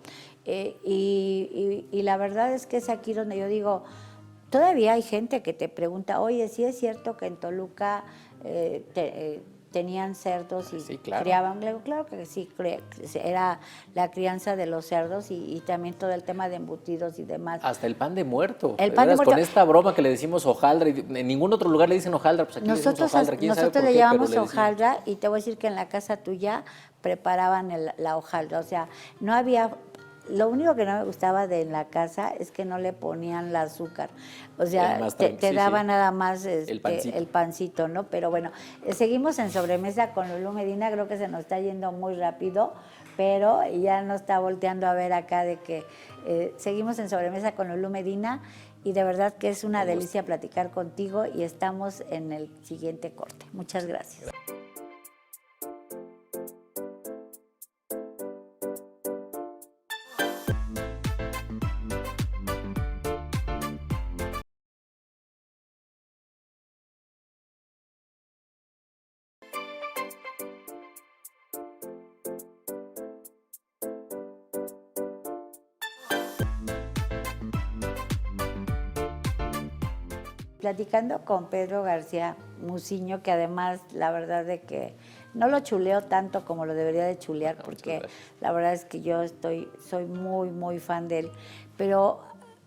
Y la verdad es que es aquí donde yo digo, todavía hay gente que te pregunta, oye, ¿sí es cierto que en Toluca tenían cerdos y sí, claro. criaban? Claro que sí, era la crianza de los cerdos y también todo el tema de embutidos y demás. Hasta el pan de muerto. El pan de muerto. Con esta broma que le decimos hojaldra, y en ningún otro lugar le dicen hojaldra, pues aquí Nosotros, le decimos hojaldra. ¿Quién sabe nosotros por le qué? llamamos Pero le decimos. hojaldra, y te voy a decir que en la casa tuya preparaban la hojaldra. O sea, no había... Lo único que no me gustaba de en la casa es que no le ponían el azúcar. O sea, te daba nada más el pancito, ¿no? Pero bueno, seguimos en Sobremesa con Lulú Medina. Creo que se nos está yendo muy rápido, pero ya nos está volteando a ver acá de que seguimos en Sobremesa con Lulú Medina, y de verdad que es una delicia platicar contigo, y estamos en el siguiente corte. Muchas gracias. Platicando con Pedro García Musiño, que además la verdad de que no lo chuleo tanto como lo debería de chulear, porque la verdad es que yo soy muy, muy fan de él. Pero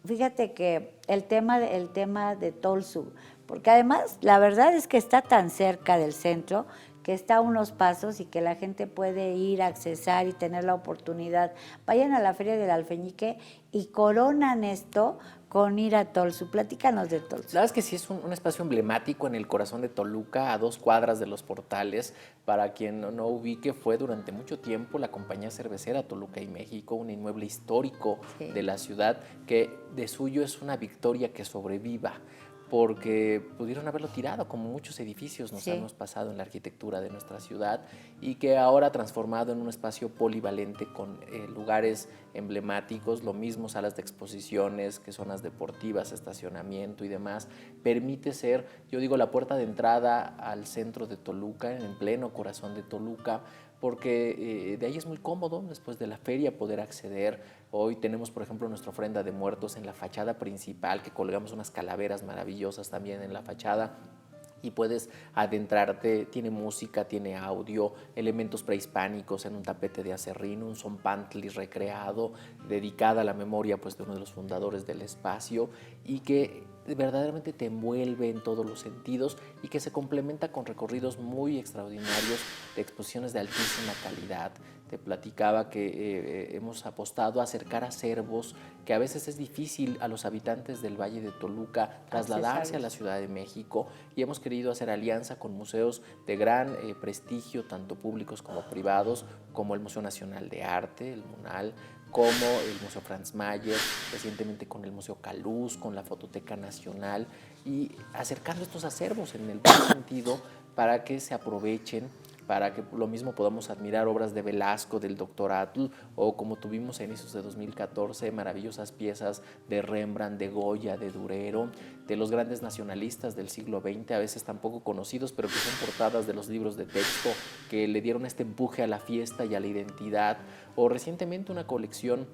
fíjate que el tema de Tolsu, porque además la verdad es que está tan cerca del centro, que está a unos pasos y que la gente puede ir, accesar y tener la oportunidad. Vayan a la Feria del Alfeñique y coronan esto con ir a Tolsu. Platícanos de Tolsu. La verdad es que sí es un espacio emblemático en el corazón de Toluca, a 2 cuadras de los Portales. Para quien no ubique, fue durante mucho tiempo la compañía cervecera Toluca y México, un inmueble histórico de la ciudad, que de suyo es una victoria que sobreviva, porque pudieron haberlo tirado, como muchos edificios nos hemos pasado en la arquitectura de nuestra ciudad, y que ahora transformado en un espacio polivalente con lugares emblemáticos, lo mismo salas de exposiciones, que zonas deportivas, estacionamiento y demás, permite ser, yo digo, la puerta de entrada al centro de Toluca, en pleno corazón de Toluca, porque de ahí es muy cómodo después de la feria poder acceder. Hoy tenemos, por ejemplo, nuestra ofrenda de muertos en la fachada principal, que colgamos unas calaveras maravillosas también en la fachada, y puedes adentrarte. Tiene música, tiene audio, elementos prehispánicos en un tapete de acerrín, un zompantli recreado, dedicada a la memoria pues, de uno de los fundadores del espacio, y que verdaderamente te envuelve en todos los sentidos, y que se complementa con recorridos muy extraordinarios de exposiciones de altísima calidad, te platicaba que hemos apostado a acercar acervos que a veces es difícil a los habitantes del Valle de Toluca trasladarse a la Ciudad de México, y hemos querido hacer alianza con museos de gran prestigio, tanto públicos como privados, como el Museo Nacional de Arte, el MUNAL, como el Museo Franz Mayer, recientemente con el Museo Caluz, con la Fototeca Nacional, y acercando estos acervos en el buen sentido para que se aprovechen, para que lo mismo podamos admirar obras de Velasco, del Dr. Atl, o como tuvimos a inicios de 2014, maravillosas piezas de Rembrandt, de Goya, de Durero, de los grandes nacionalistas del siglo XX, a veces tan poco conocidos, pero que son portadas de los libros de texto que le dieron este empuje a la fiesta y a la identidad, o recientemente una colección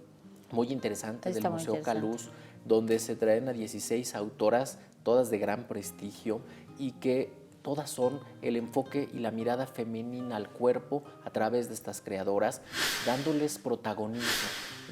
muy interesante del Museo Caluz, donde se traen a 16 autoras, todas de gran prestigio, y que todas son el enfoque y la mirada femenina al cuerpo a través de estas creadoras, dándoles protagonismo,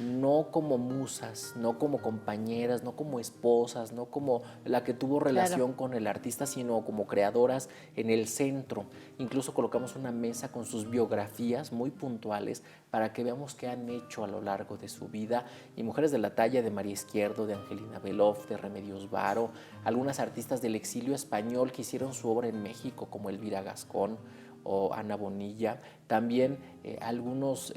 no como musas, no como compañeras, no como esposas, no como la que tuvo relación con el artista, sino como creadoras en el centro. Incluso colocamos una mesa con sus biografías muy puntuales para que veamos qué han hecho a lo largo de su vida, y mujeres de la talla de María Izquierdo, de Angelina Beloff, de Remedios Varo, algunas artistas del exilio español que hicieron su obra en México, como Elvira Gascón o Ana Bonilla, también algunos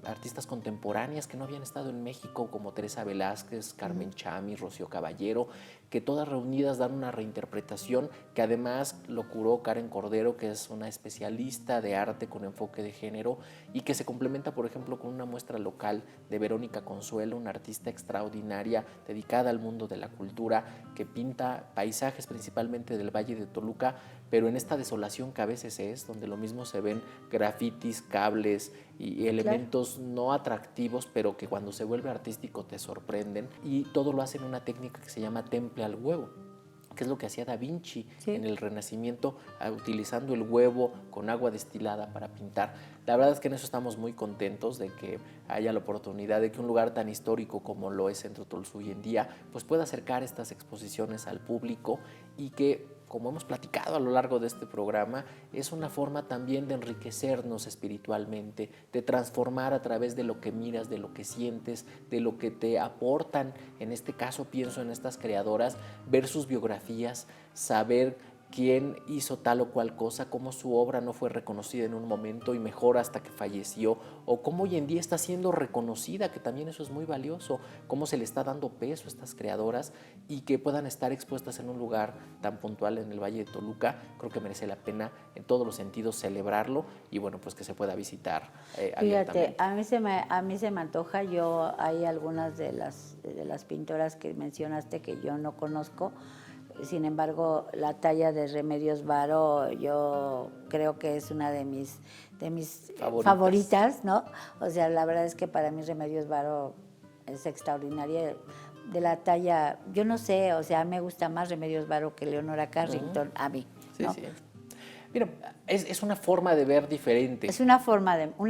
artistas contemporáneas que no habían estado en México, como Teresa Velázquez, Carmen Chami, Rocío Caballero, que todas reunidas dan una reinterpretación que además lo curó Karen Cordero, que es una especialista de arte con enfoque de género, y que se complementa, por ejemplo, con una muestra local de Verónica Consuelo, una artista extraordinaria dedicada al mundo de la cultura, que pinta paisajes principalmente del Valle de Toluca, pero en esta desolación que a veces es, donde lo mismo se ven grafitis, cables y elementos no atractivos, pero que cuando se vuelve artístico te sorprenden, y todo lo hace en una técnica que se llama temple al huevo, que es lo que hacía Da Vinci en el Renacimiento, utilizando el huevo con agua destilada para pintar. La verdad es que en eso estamos muy contentos de que haya la oportunidad de que un lugar tan histórico como lo es Centro Tolsú hoy en día, pues pueda acercar estas exposiciones al público, y que, como hemos platicado a lo largo de este programa, es una forma también de enriquecernos espiritualmente, de transformar a través de lo que miras, de lo que sientes, de lo que te aportan. En este caso pienso en estas creadoras, ver sus biografías, saber quién hizo tal o cual cosa, cómo su obra no fue reconocida en un momento y mejor hasta que falleció, o cómo hoy en día está siendo reconocida, que también eso es muy valioso, cómo se le está dando peso a estas creadoras, y que puedan estar expuestas en un lugar tan puntual en el Valle de Toluca. Creo que merece la pena en todos los sentidos celebrarlo, y bueno, pues que se pueda visitar abiertamente. Fíjate, a mí se me antoja. Hay algunas de las pintoras que mencionaste que yo no conozco. Sin embargo, la talla de Remedios Varo yo creo que es una de mis favoritas, ¿no? O sea, la verdad es que para mí Remedios Varo es extraordinaria. De la talla, yo no sé, o sea, me gusta más Remedios Varo que Leonora Carrington, a mí, ¿no? Sí. Mira, es una forma de ver diferente. Es una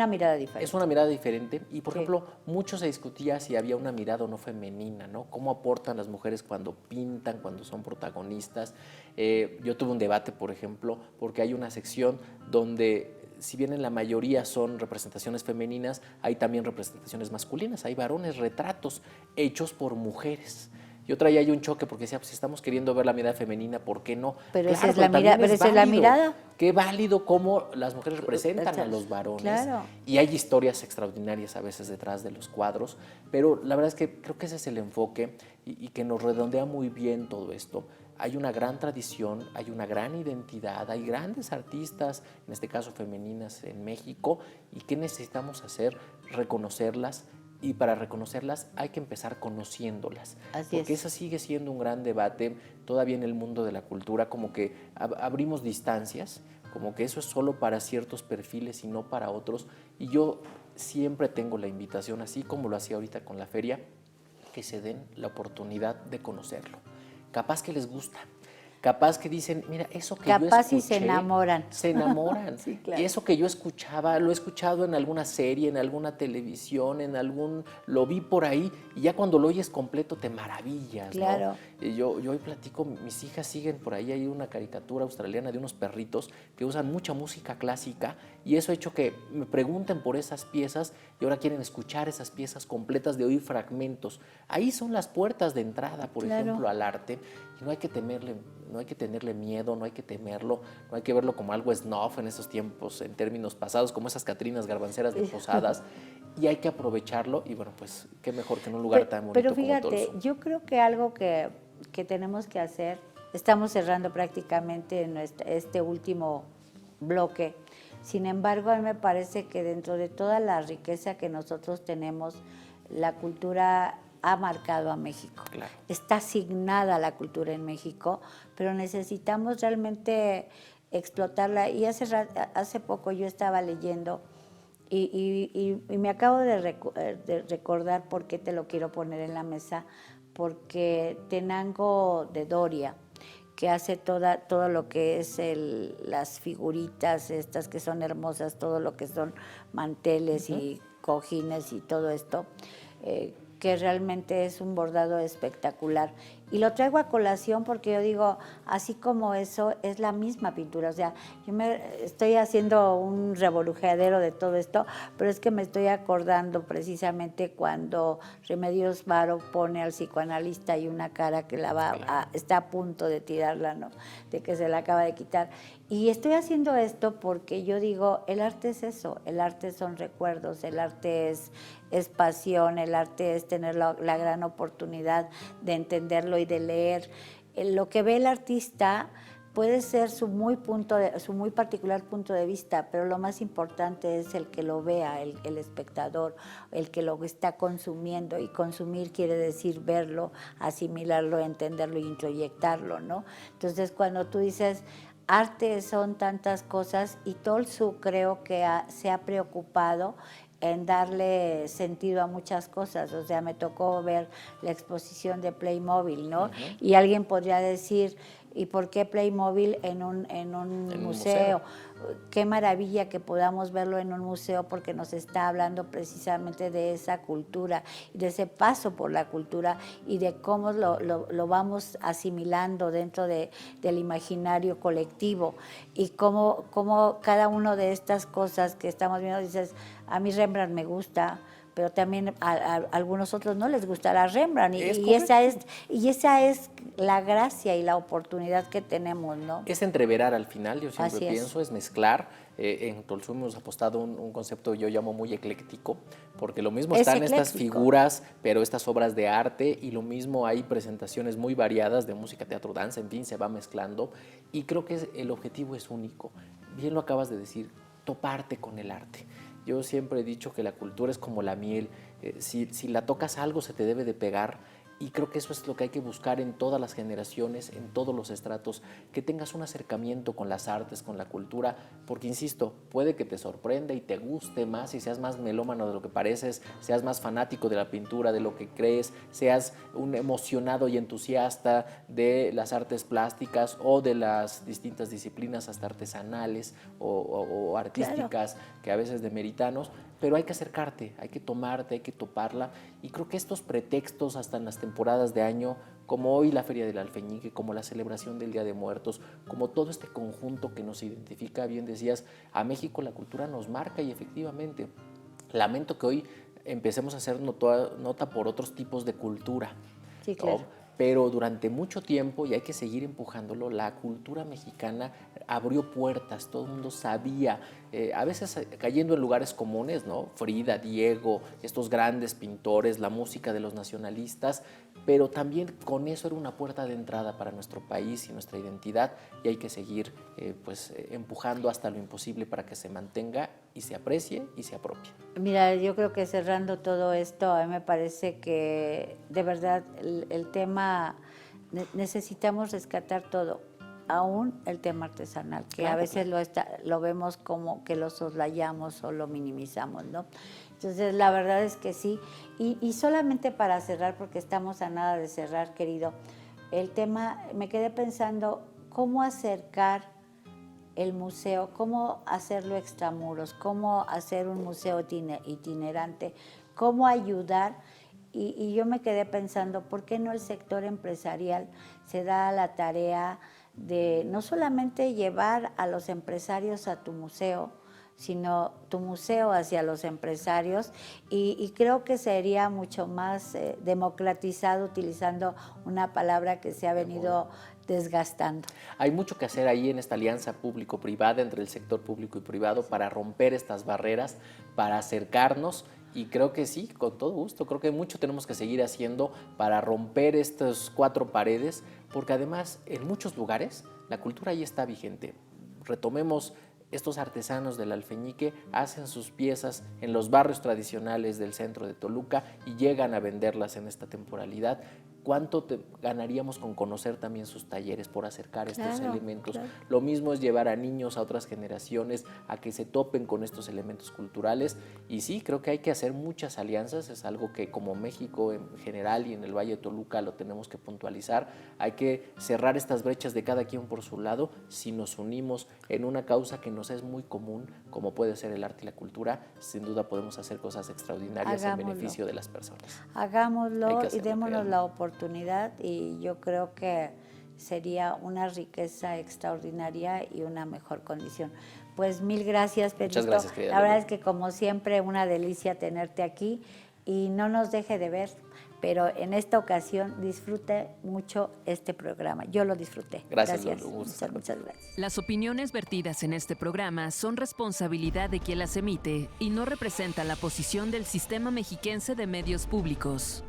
mirada diferente. Es una mirada diferente, y por ejemplo, mucho se discutía si había una mirada o no femenina, ¿no? Cómo aportan las mujeres cuando pintan, cuando son protagonistas. Yo tuve un debate, por ejemplo, porque hay una sección donde, si bien en la mayoría son representaciones femeninas, hay también representaciones masculinas, hay varones, retratos hechos por mujeres. Yo traía ahí un choque porque decía, pues si estamos queriendo ver la mirada femenina, ¿por qué no? Pero claro, esa es la mirada, pero esa es la mirada. Qué válido cómo las mujeres representan a los varones. Claro. Y hay historias extraordinarias a veces detrás de los cuadros, pero la verdad es que creo que ese es el enfoque, y que nos redondea muy bien todo esto. Hay una gran tradición, hay una gran identidad, hay grandes artistas, en este caso femeninas, en México, y ¿qué necesitamos hacer? Reconocerlas. Y para reconocerlas hay que empezar conociéndolas. Porque ese sigue siendo un gran debate todavía en el mundo de la cultura, como que abrimos distancias, como que eso es solo para ciertos perfiles y no para otros. Y yo siempre tengo la invitación, así como lo hacía ahorita con la feria, que se den la oportunidad de conocerlo. Capaz que les gusta, capaz que dicen, mira, eso que yo Capaz escuché... y se enamoran. Se enamoran. Sí, claro. Y eso que yo escuchaba, lo he escuchado en alguna serie, en alguna televisión, lo vi por ahí, y ya cuando lo oyes completo te maravillas, Claro. ¿no? Y yo hoy platico, mis hijas siguen por ahí, hay una caricatura australiana de unos perritos que usan mucha música clásica, y eso ha hecho que me pregunten por esas piezas, y ahora quieren escuchar esas piezas completas, de oír fragmentos. Ahí son las puertas de entrada, por Claro. ejemplo, al arte, y no hay que tenerle miedo, no hay que temerlo, no hay que verlo como algo snuff en esos tiempos, en términos pasados, como esas Catrinas garbanceras de Posadas, y hay que aprovecharlo, y bueno, pues qué mejor que en un lugar tan bonito pero como fíjate, Tolsu. yo creo que algo que tenemos que hacer, estamos cerrando prácticamente este último bloque, sin embargo, a mí me parece que dentro de toda la riqueza que nosotros tenemos, la cultura ha marcado a México. Claro. Está asignada la cultura en México, pero necesitamos realmente explotarla. Y hace poco yo estaba leyendo y me acabo de recordar por qué te lo quiero poner en la mesa, porque Tenango de Doria, que hace todo lo que es las figuritas estas que son hermosas, todo lo que son manteles y cojines y todo esto, que realmente es un bordado espectacular. Y lo traigo a colación porque yo digo, así como eso, es la misma pintura. O sea, yo me estoy haciendo un revolucionadero de todo esto, pero es que me estoy acordando precisamente cuando Remedios Varo pone al psicoanalista y una cara que está a punto de tirarla, ¿no? De que se la acaba de quitar. Y estoy haciendo esto porque yo digo, el arte es eso, el arte son recuerdos, el arte es pasión, el arte es tener la gran oportunidad de entenderlo y de leer. Lo que ve el artista puede ser su muy particular punto de vista, pero lo más importante es el que lo vea, el espectador, el que lo está consumiendo, y consumir quiere decir verlo, asimilarlo, entenderlo y introyectarlo, ¿no? Entonces, cuando tú dices arte son tantas cosas, y Tolsu creo que se ha preocupado en darle sentido a muchas cosas. O sea, me tocó ver la exposición de Playmobil, ¿no? Y alguien podría decir, ¿y por qué Playmobil en un museo? Qué maravilla que podamos verlo en un museo, porque nos está hablando precisamente de esa cultura, de ese paso por la cultura y de cómo lo vamos asimilando dentro del imaginario colectivo, y cómo cada una de estas cosas que estamos viendo, dices, a mí Rembrandt me gusta, pero también a algunos otros no les gustará Rembrandt, y esa es la gracia y la oportunidad que tenemos, ¿no? Es entreverar al final, yo siempre Así pienso, es mezclar. En Tolsu hemos apostado un concepto que yo llamo muy ecléctico, porque lo mismo están estas figuras, pero estas obras de arte, y lo mismo hay presentaciones muy variadas de música, teatro, danza, en fin, se va mezclando, y creo que el objetivo es único. Bien lo acabas de decir, toparte con el arte. Yo siempre he dicho que la cultura es como la miel, si la tocas algo se te debe de pegar, y creo que eso es lo que hay que buscar en todas las generaciones, en todos los estratos, que tengas un acercamiento con las artes, con la cultura, porque insisto, puede que te sorprenda y te guste más y seas más melómano de lo que pareces, seas más fanático de la pintura, de lo que crees, seas un emocionado y entusiasta de las artes plásticas o de las distintas disciplinas, hasta artesanales o artísticas, claro, que a veces demeritanos, pero hay que acercarte, hay que tomarte, hay que toparla, y creo que estos pretextos hasta en las temporadas de año, como hoy la Feria del Alfeñique, como la celebración del Día de Muertos, como todo este conjunto que nos identifica, bien decías, a México la cultura nos marca, y efectivamente, lamento que hoy empecemos a hacer nota por otros tipos de cultura. Sí, claro. Pero durante mucho tiempo, y hay que seguir empujándolo, la cultura mexicana abrió puertas, todo el mundo sabía, a veces cayendo en lugares comunes, ¿no? Frida, Diego, estos grandes pintores, la música de los nacionalistas, pero también con eso era una puerta de entrada para nuestro país y nuestra identidad, y hay que seguir empujando hasta lo imposible para que se mantenga y se aprecie y se apropie. Mira, yo creo que cerrando todo esto, a mí me parece que de verdad el tema, necesitamos rescatar todo, aún el tema artesanal, que claro, a veces lo vemos como que lo soslayamos o lo minimizamos, ¿no? Entonces, la verdad es que sí. Y solamente para cerrar, porque estamos a nada de cerrar, querido, el tema, me quedé pensando cómo acercar el museo, cómo hacerlo extramuros, cómo hacer un museo itinerante, cómo ayudar. Y yo me quedé pensando, ¿por qué no el sector empresarial se da la tarea de no solamente llevar a los empresarios a tu museo, sino tu museo hacia los empresarios? Y creo que sería mucho más democratizado, utilizando una palabra que se ha venido desgastando. Hay mucho que hacer ahí en esta alianza público-privada entre el sector público y privado para romper estas barreras, para acercarnos. Y creo que sí, con todo gusto. Creo que mucho tenemos que seguir haciendo para romper estas 4 paredes, porque además en muchos lugares la cultura ahí está vigente. Retomemos, estos artesanos del Alfeñique hacen sus piezas en los barrios tradicionales del centro de Toluca y llegan a venderlas en esta temporalidad. ¿Cuánto ganaríamos con conocer también sus talleres, por acercar estos elementos? Claro. Lo mismo es llevar a niños, a otras generaciones, a que se topen con estos elementos culturales. Y sí, creo que hay que hacer muchas alianzas. Es algo que como México en general y en el Valle de Toluca lo tenemos que puntualizar. Hay que cerrar estas brechas de cada quien por su lado. Si nos unimos en una causa que nos es muy común, como puede ser el arte y la cultura, sin duda podemos hacer cosas extraordinarias en beneficio de las personas. Hagámoslo y démonos la oportunidad, y yo creo que sería una riqueza extraordinaria y una mejor condición. Pues mil gracias, Pedrito. Muchas gracias, querida. La verdad es que como siempre una delicia tenerte aquí y no nos deje de ver, pero en esta ocasión disfrute mucho este programa. Yo lo disfruté. Gracias. Muchas gracias. Las opiniones vertidas en este programa son responsabilidad de quien las emite y no representan la posición del Sistema Mexiquense de Medios Públicos.